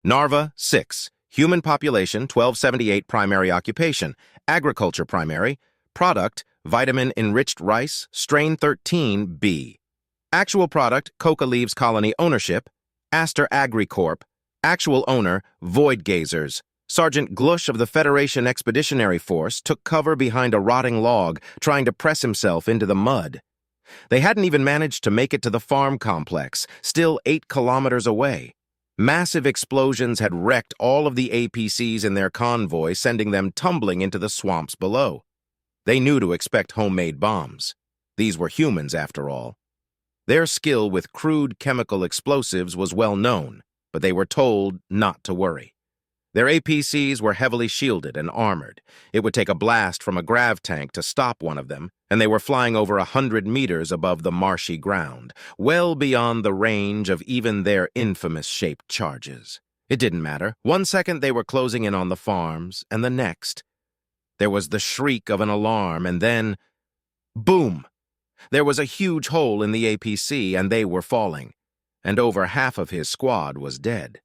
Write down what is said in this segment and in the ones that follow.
Narva, 6. Human population, 1278. Primary occupation, agriculture primary. Product, vitamin-enriched rice, strain 13B. Actual product, coca leaves colony ownership, Aster AgriCorp. Actual owner, Void Gazers. Sergeant Glush of the Federation Expeditionary Force took cover behind a rotting log, trying to press himself into the mud. They hadn't even managed to make it to the farm complex, still 8 kilometers away. Massive explosions had wrecked all of the APCs in their convoy, sending them tumbling into the swamps below. They knew to expect homemade bombs. These were humans, after all. Their skill with crude chemical explosives was well known, but they were told not to worry. Their APCs were heavily shielded and armored. It would take a blast from a grav tank to stop one of them, and they were flying over 100 meters above the marshy ground, well beyond the range of even their infamous-shaped charges. It didn't matter. 1 second they were closing in on the farms, and the next. There was the shriek of an alarm, and then, boom! There was a huge hole in the APC, and they were falling, and over half of his squad was dead.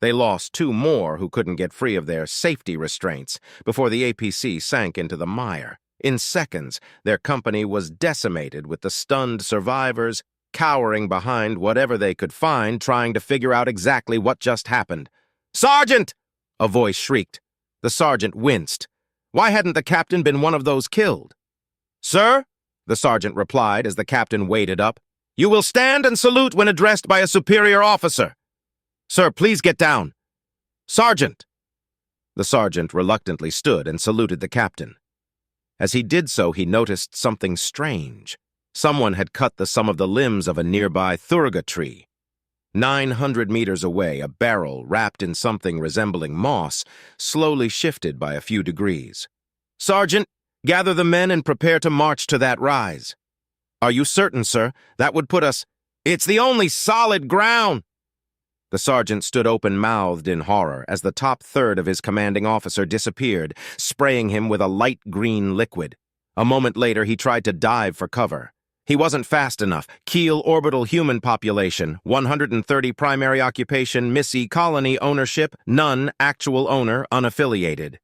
They lost 2 more who couldn't get free of their safety restraints before the APC sank into the mire. In seconds, their company was decimated with the stunned survivors cowering behind whatever they could find, trying to figure out exactly what just happened. "Sergeant!" a voice shrieked. The sergeant winced. Why hadn't the captain been one of those killed? "Sir?" the sergeant replied as the captain waded up. "You will stand and salute when addressed by a superior officer." "Sir, please get down." "Sergeant!" The sergeant reluctantly stood and saluted the captain. As he did so, he noticed something strange. Someone had cut some of the limbs of a nearby thurga tree. 900 meters away, a barrel wrapped in something resembling moss slowly shifted by a few degrees. "Sergeant, gather the men and prepare to march to that rise." "Are you certain, sir? That would put us—" "It's the only solid ground!" The sergeant stood open-mouthed in horror as the top third of his commanding officer disappeared, spraying him with a light green liquid. A moment later, he tried to dive for cover. He wasn't fast enough. Keel orbital human population, 130 primary occupation, Missy colony ownership, none actual owner, unaffiliated.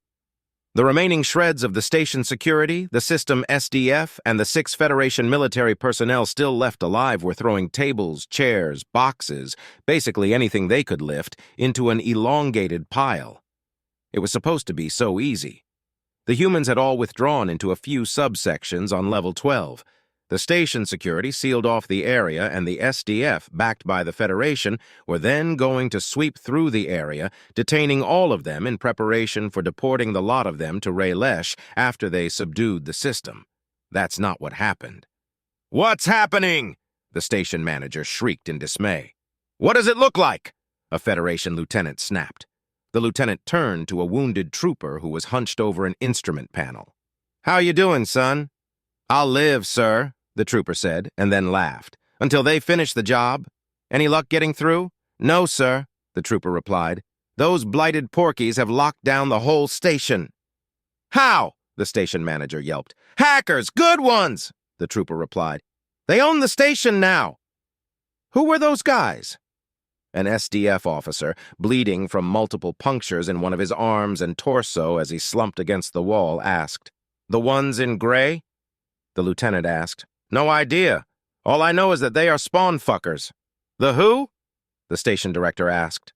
The remaining shreds of the station security, the system SDF, and the 6 Federation military personnel still left alive were throwing tables, chairs, boxes, basically anything they could lift, into an elongated pile. It was supposed to be so easy. The humans had all withdrawn into a few subsections on level 12. The station security sealed off the area, and the SDF, backed by the Federation, were then going to sweep through the area, detaining all of them in preparation for deporting the lot of them to Raylesh after they subdued the system. That's not what happened. "What's happening?" the station manager shrieked in dismay. "What does it look like?" a Federation lieutenant snapped. The lieutenant turned to a wounded trooper who was hunched over an instrument panel. "How you doing, son?" "I'll live, sir," the trooper said, and then laughed. "Until they finish the job. Any luck getting through?" "No, sir," the trooper replied. "Those blighted porkies have locked down the whole station." "How?" the station manager yelped. "Hackers! Good ones!" the trooper replied. "They own the station now." "Who were those guys?" An SDF officer, bleeding from multiple punctures in one of his arms and torso as he slumped against the wall, asked. "The ones in gray?" The lieutenant asked. "No idea. All I know is that they are spawn fuckers." "The who?" the station director asked.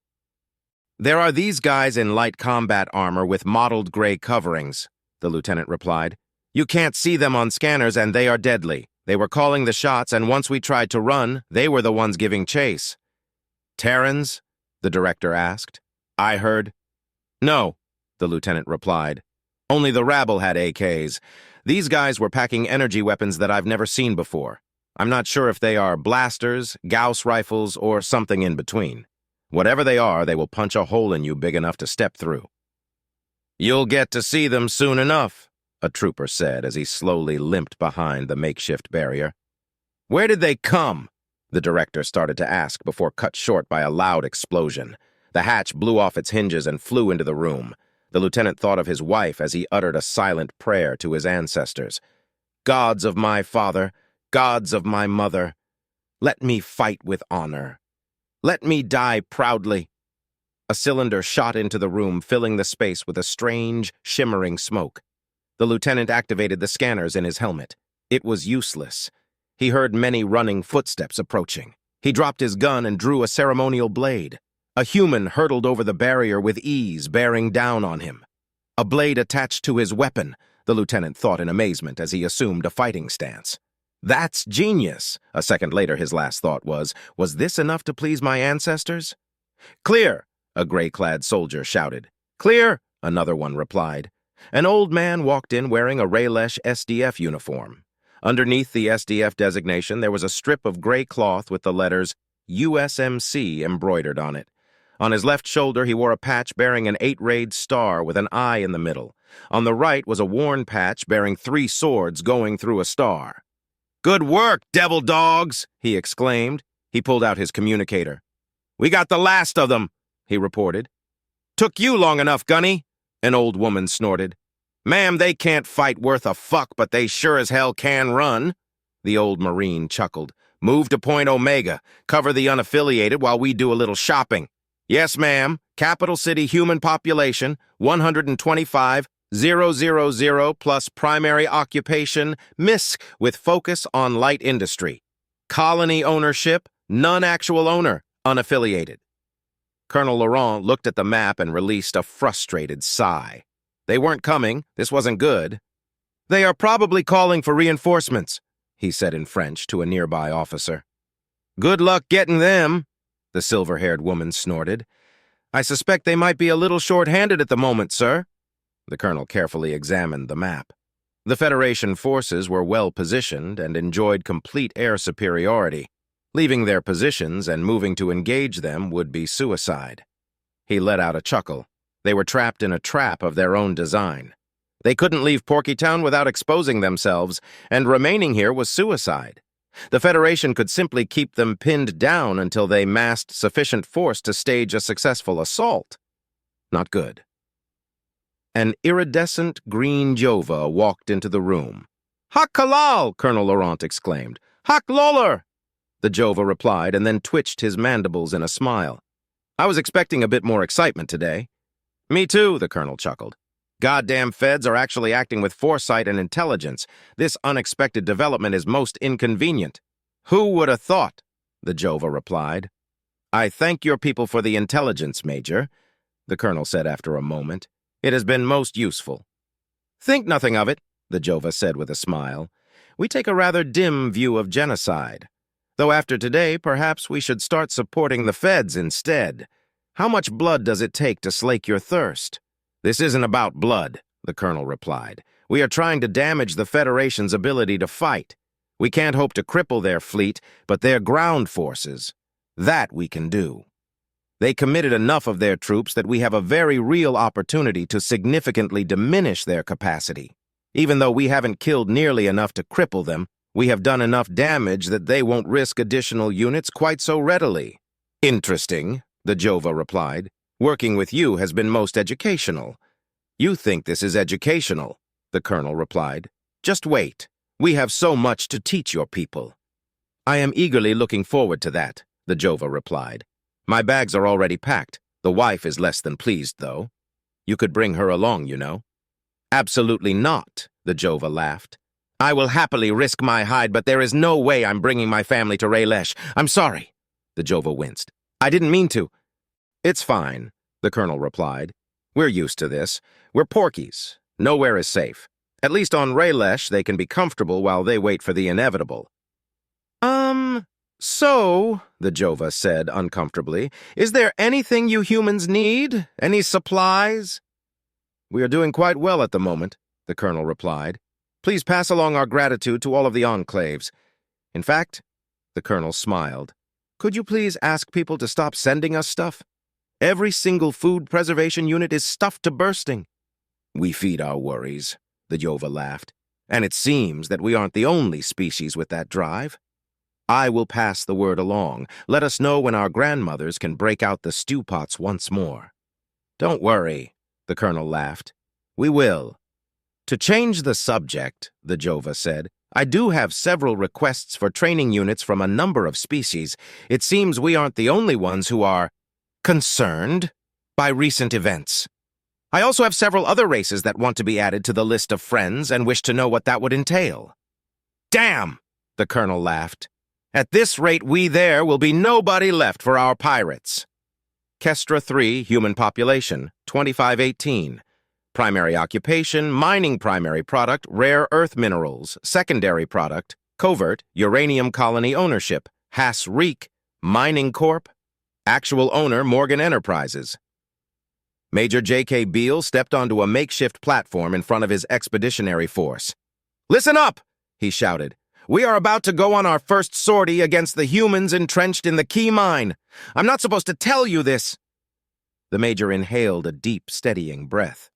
"There are these guys in light combat armor with mottled gray coverings," the lieutenant replied. "You can't see them on scanners, and they are deadly. They were calling the shots, and once we tried to run, they were the ones giving chase." "Terrans?" the director asked. "I heard." "No," the lieutenant replied. "Only the rabble had AKs. These guys were packing energy weapons that I've never seen before. I'm not sure if they are blasters, Gauss rifles, or something in between. Whatever they are, they will punch a hole in you big enough to step through." "You'll get to see them soon enough," a trooper said as he slowly limped behind the makeshift barrier. "Where did they come?" the director started to ask before cut short by a loud explosion. The hatch blew off its hinges and flew into the room. The lieutenant thought of his wife as he uttered a silent prayer to his ancestors. "Gods of my father, gods of my mother, let me fight with honor. Let me die proudly." A cylinder shot into the room, filling the space with a strange, shimmering smoke. The lieutenant activated the scanners in his helmet. It was useless. He heard many running footsteps approaching. He dropped his gun and drew a ceremonial blade. A human hurtled over the barrier with ease, bearing down on him. A blade attached to his weapon, the lieutenant thought in amazement as he assumed a fighting stance. That's genius. A second later, his last thought was this enough to please my ancestors? Clear, a gray-clad soldier shouted. Clear, another one replied. An old man walked in wearing a Raylesh SDF uniform. Underneath the SDF designation, there was a strip of gray cloth with the letters USMC embroidered on it. On his left shoulder, he wore a patch bearing an 8-rayed star with an eye in the middle. On the right was a worn patch bearing 3 swords going through a star. "Good work, devil dogs!" he exclaimed. He pulled out his communicator. "We got the last of them," he reported. "Took you long enough, Gunny," an old woman snorted. "Ma'am, they can't fight worth a fuck, but they sure as hell can run." The old Marine chuckled. "Move to Point Omega. Cover the unaffiliated while we do a little shopping." "Yes, ma'am. Capital City human population, 125,000 plus primary occupation, MISC, with focus on light industry. Colony ownership, none actual owner, unaffiliated." Colonel Laurent looked at the map and released a frustrated sigh. They weren't coming. This wasn't good. "They are probably calling for reinforcements," he said in French to a nearby officer. "Good luck getting them," the silver-haired woman snorted. "I suspect they might be a little short-handed at the moment, sir." The colonel carefully examined the map. The Federation forces were well-positioned and enjoyed complete air superiority. Leaving their positions and moving to engage them would be suicide. He let out a chuckle. They were trapped in a trap of their own design. They couldn't leave Porkytown without exposing themselves, and remaining here was suicide. The Federation could simply keep them pinned down until they massed sufficient force to stage a successful assault. Not good. An iridescent green Jova walked into the room. "Hak Kalal!" Colonel Laurent exclaimed. "Hak Loller!" The Jova replied and then twitched his mandibles in a smile. "I was expecting a bit more excitement today." "Me too," the colonel chuckled. "Goddamn feds are actually acting with foresight and intelligence. This unexpected development is most inconvenient." "Who would have thought?" the Jova replied. "I thank your people for the intelligence, Major," the colonel said after a moment. "It has been most useful." "Think nothing of it," the Jova said with a smile. "We take a rather dim view of genocide. Though after today, perhaps we should start supporting the feds instead. How much blood does it take to slake your thirst?" "This isn't about blood," the colonel replied. "We are trying to damage the Federation's ability to fight. We can't hope to cripple their fleet, but their ground forces. That we can do. They committed enough of their troops that we have a very real opportunity to significantly diminish their capacity. Even though we haven't killed nearly enough to cripple them, we have done enough damage that they won't risk additional units quite so readily." "Interesting," the Jova replied. "Working with you has been most educational." "You think this is educational," the colonel replied. "Just wait. We have so much to teach your people." "I am eagerly looking forward to that," the Jova replied. "My bags are already packed. The wife is less than pleased, though. You could bring her along, you know." "Absolutely not," the Jova laughed. "I will happily risk my hide, but there is no way I'm bringing my family to Raylesh. I'm sorry." The Jova winced. "I didn't mean to." "It's fine," the colonel replied. "We're used to this. We're Porkies. Nowhere is safe. At least on Raylesh, they can be comfortable while they wait for the inevitable." So, the Jova said uncomfortably, "is there anything you humans need? Any supplies?" "We are doing quite well at the moment," the colonel replied. "Please pass along our gratitude to all of the Enclaves. In fact," the colonel smiled, "could you please ask people to stop sending us stuff? Every single food preservation unit is stuffed to bursting." "We feed our worries," the Jova laughed. "And it seems that we aren't the only species with that drive. I will pass the word along. Let us know when our grandmothers can break out the stew pots once more." "Don't worry," the colonel laughed. "We will." "To change the subject," the Jova said, "I do have several requests for training units from a number of species. It seems we aren't the only ones who are concerned." by recent events. I also have several other races that want to be added to the list of friends and wish to know what that would entail. Damn! The colonel laughed. At this rate, there will be nobody left for our pirates. Kestra 3, human population, 2518. Primary occupation, mining primary product, rare earth minerals. Secondary product, covert, uranium colony ownership. Hass Reek, Mining Corp. Actual owner, Morgan Enterprises. Major J.K. Beale stepped onto a makeshift platform in front of his expeditionary force. "Listen up!" he shouted. "We are about to go on our first sortie against the humans entrenched in the key mine. I'm not supposed to tell you this." The major inhaled a deep, steadying breath.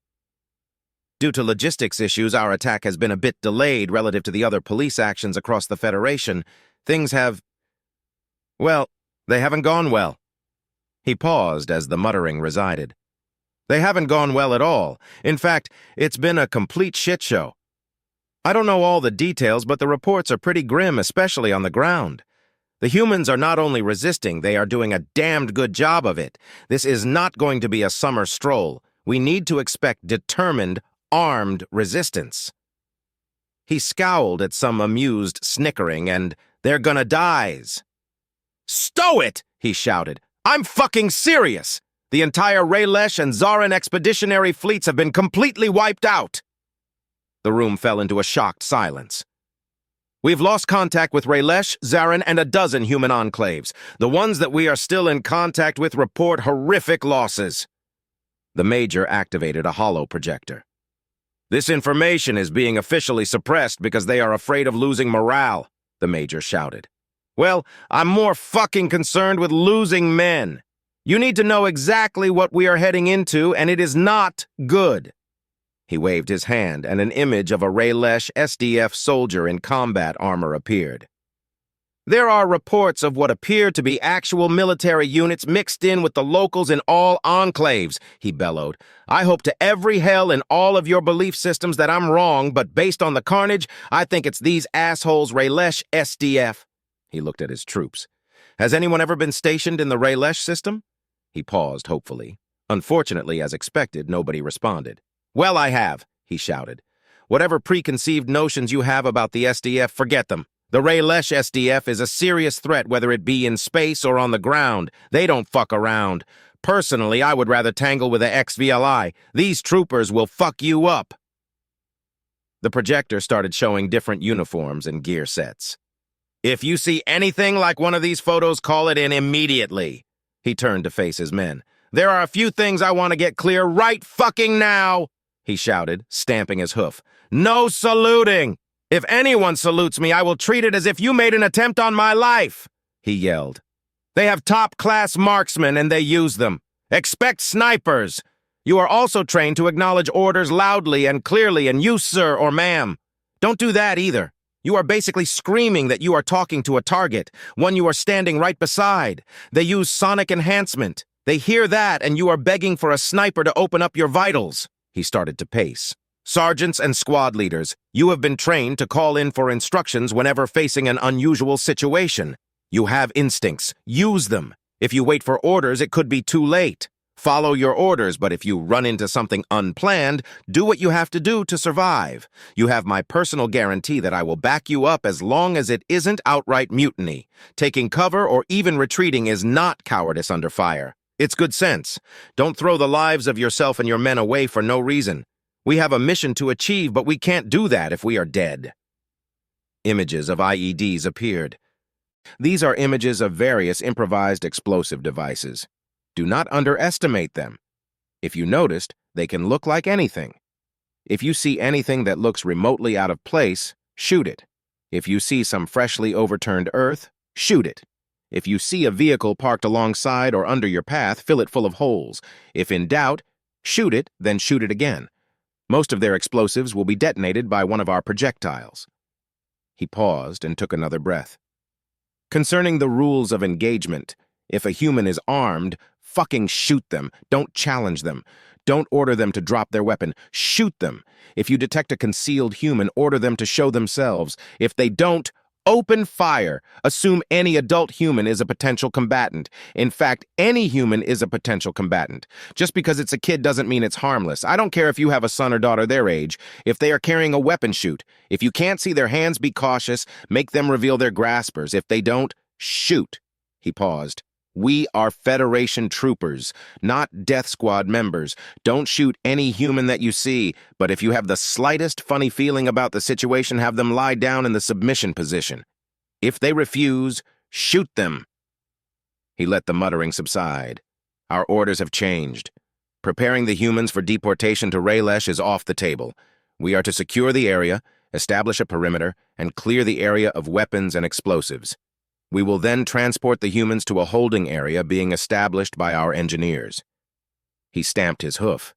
"Due to logistics issues, our attack has been a bit delayed relative to the other police actions across the Federation. Things have... well, they haven't gone well." He paused as the muttering resided. "They haven't gone well at all. In fact, it's been a complete shit show. I don't know all the details, but the reports are pretty grim, especially on the ground. The humans are not only resisting, they are doing a damned good job of it. This is not going to be a summer stroll. We need to expect determined, armed resistance." He scowled at some amused snickering and, "They're gonna dies." "Stow it!" he shouted. "I'm fucking serious! The entire Raylesh and Zarin expeditionary fleets have been completely wiped out." The room fell into a shocked silence. "We've lost contact with Raylesh, Zarin, and a dozen human enclaves. The ones that we are still in contact with report horrific losses." The major activated a holo projector. "This information is being officially suppressed because they are afraid of losing morale," the major shouted. "Well, I'm more fucking concerned with losing men. You need to know exactly what we are heading into, and it is not good." He waved his hand, and an image of a Raylesh SDF soldier in combat armor appeared. "There are reports of what appear to be actual military units mixed in with the locals in all enclaves," he bellowed. "I hope to every hell in all of your belief systems that I'm wrong, but based on the carnage, I think it's these assholes Raylesh SDF." He looked at his troops. "Has anyone ever been stationed in the Raylesh system?" He paused hopefully. Unfortunately, as expected, nobody responded. "Well, I have," he shouted. "Whatever preconceived notions you have about the SDF, forget them. The Raylesh SDF is a serious threat, whether it be in space or on the ground. They don't fuck around. Personally, I would rather tangle with the XVLI. These troopers will fuck you up." The projector started showing different uniforms and gear sets. "If you see anything like one of these photos, call it in immediately." He turned to face his men. "There are a few things I want to get clear right fucking now," he shouted, stamping his hoof. "No saluting! If anyone salutes me, I will treat it as if you made an attempt on my life," he yelled. "They have top-class marksmen and they use them. Expect snipers. You are also trained to acknowledge orders loudly and clearly, and you, sir or ma'am. Don't do that either. You are basically screaming that you are talking to a target, one you are standing right beside. They use sonic enhancement. They hear that, and you are begging for a sniper to open up your vitals." He started to pace. "Sergeants and squad leaders, you have been trained to call in for instructions whenever facing an unusual situation. You have instincts. Use them. If you wait for orders, it could be too late. Follow your orders, but if you run into something unplanned, do what you have to do to survive. You have my personal guarantee that I will back you up as long as it isn't outright mutiny. Taking cover or even retreating is not cowardice under fire. It's good sense. Don't throw the lives of yourself and your men away for no reason. We have a mission to achieve, but we can't do that if we are dead." Images of IEDs appeared. These are images of various improvised explosive devices. Do not underestimate them. If you noticed, they can look like anything. If you see anything that looks remotely out of place, shoot it. If you see some freshly overturned earth, shoot it. If you see a vehicle parked alongside or under your path, fill it full of holes. If in doubt, shoot it, then shoot it again. Most of their explosives will be detonated by one of our projectiles." He paused and took another breath. "Concerning the rules of engagement, if a human is armed, fucking shoot them. Don't challenge them. Don't order them to drop their weapon. Shoot them. If you detect a concealed human, order them to show themselves. If they don't, Open fire. Assume any adult human is a potential combatant. In fact, any human is a potential combatant. Just because it's a kid doesn't mean it's harmless. I don't care if you have a son or daughter their age. If they are carrying a weapon, shoot. If you can't see their hands, be cautious. Make them reveal their graspers. If they don't, shoot. He paused. We are Federation troopers, not Death Squad members. Don't shoot any human that you see, but if you have the slightest funny feeling about the situation, have them lie down in the submission position. If they refuse, shoot them. He let the muttering subside. Our orders have changed. Preparing the humans for deportation to Raylesh is off the table. We are to secure the area, establish a perimeter, and clear the area of weapons and explosives. We will then transport the humans to a holding area being established by our engineers. He stamped his hoof.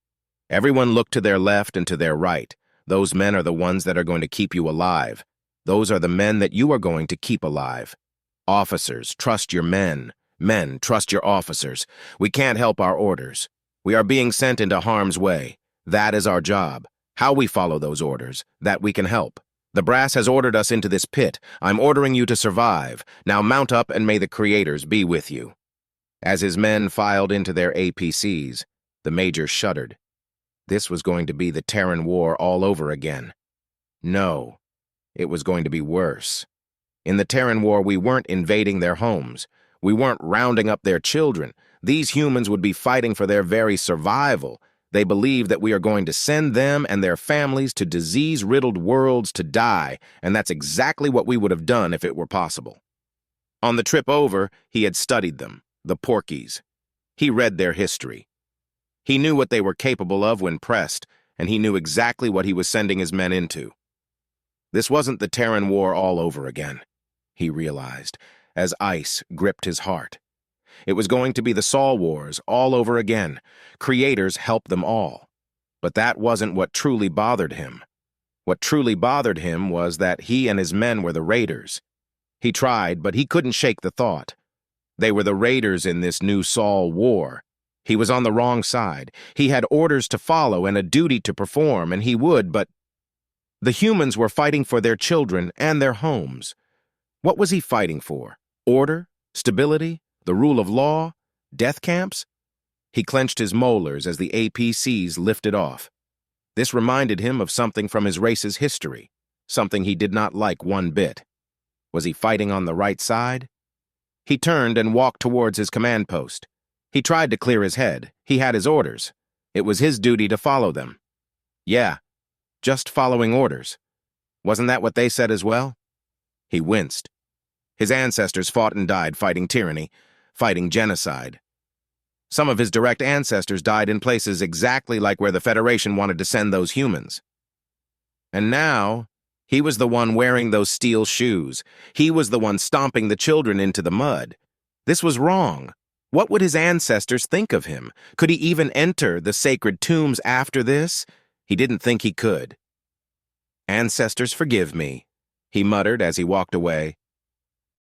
Everyone looked to their left and to their right. Those men are the ones that are going to keep you alive. Those are the men that you are going to keep alive. Officers, trust your men. Men, trust your officers. We can't help our orders. We are being sent into harm's way. That is our job. How we follow those orders, that we can help. The brass has ordered us into this pit. I'm ordering you to survive. Now mount up and may the creators be with you. As his men filed into their APCs, the major shuddered. This was going to be the Terran War all over again. No, it was going to be worse. In the Terran War, we weren't invading their homes. We weren't rounding up their children. These humans would be fighting for their very survival. They believe that we are going to send them and their families to disease-riddled worlds to die, and that's exactly what we would have done if it were possible. On the trip over, he had studied them, the Porkies. He read their history. He knew what they were capable of when pressed, and he knew exactly what he was sending his men into. This wasn't the Terran War all over again, he realized, as ice gripped his heart. It was going to be the Sol Wars all over again. Creators helped them all. But that wasn't what truly bothered him. What truly bothered him was that he and his men were the raiders. He tried, but he couldn't shake the thought. They were the raiders in this new Sol War. He was on the wrong side. He had orders to follow and a duty to perform, and he would, but the humans were fighting for their children and their homes. What was he fighting for? Order? Stability? The rule of law? Death camps? He clenched his molars as the APCs lifted off. This reminded him of something from his race's history, something he did not like one bit. Was he fighting on the right side? He turned and walked towards his command post. He tried to clear his head. He had his orders. It was his duty to follow them. Yeah, just following orders. Wasn't that what they said as well? He winced. His ancestors fought and died fighting tyranny, fighting genocide. Some of his direct ancestors died in places exactly like where the Federation wanted to send those humans. And now, he was the one wearing those steel shoes. He was the one stomping the children into the mud. This was wrong. What would his ancestors think of him? Could he even enter the sacred tombs after this? He didn't think he could. "Ancestors, forgive me," he muttered as he walked away.